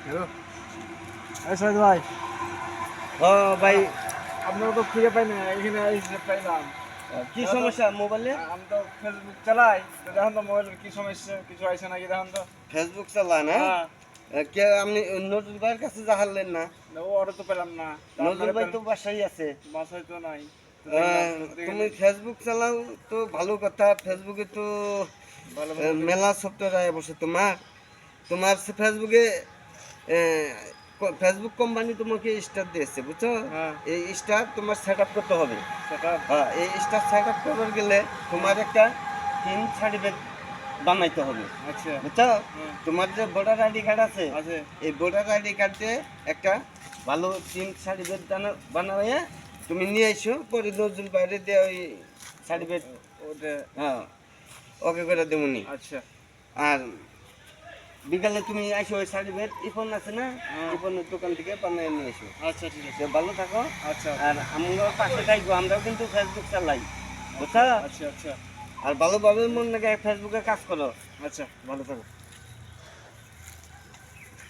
Hello, Saeed ভাই। ও ভাই, আপনারা তো ফিরে পাই না, এখানে এসে পাইলাম। কি সমস্যা মোবাইলে? আমি তো ফেসবুক চালাই, তো দেখুন তো মোবাইলের কি সমস্যা, কিছু আইসে নাকি দেখুন তো। ফেসবুক চালান? হ্যাঁ, হ্যাঁ, কে আপনি নজরুল ভাইয়ের কাছে জাহারলেন না? ও অর্ডার তো পেলাম না। তা নজরুল আপনারা ভাই তো পেলেন, বাসায় আছে। বাসায় তো নাই। তো দেখলাম, তো তুমি দেখেন ফেসবুক চালাও তো ভালো কথা। ফেসবুকে তো ভালো ভালো দেখি। মেলা সফটওয়্যার আয় বসে তোমার। তোমার ফেসবুকে ফেসবুক কোম্পানি তোমাকে স্টার দিয়েছে, বুঝছো? হ্যাঁ, এই স্টার তোমার সেট আপ করতে হবে। সেটা। হ্যাঁ, এই স্টার সেট আপ করবার গেলে তোমার একটা পিন সার্টিফিকেট বানাইতে হবে, আচ্ছা। বুঝছো? হ্যাঁ, তোমার যে ভোটার আইডি কার্ড আছে, আছে। এই ভোটার আইডি কার্ডে একটা ভালো পিন সার্টিফিকেট বানাইয়া তুমি নিয়ে এসো, পরে নজরুল বাইরে দিয়ে ওই সার্টিফিকেট, ওটা। হ্যাঁ, ওকে করে দেবনি। আচ্ছা। আর বিকালে তুমি আসো, ওই সার্টিফিকেট ইফোন আছে না, হ্যাঁ, ইফোনের দোকান থেকে বানিয়ে নিয়ে এসো। আচ্ছা, ঠিক আছে। তো ভালো থাকো। আচ্ছা, আর আমরা পাশে থাকবো, আমরাও কিন্তু ফেসবুক চালাই, বুঝছো? আচ্ছা, আচ্ছা, আর ভালোভাবে মন লাগে ফেসবুকে কাজ করো। আচ্ছা, ভালো থাকো।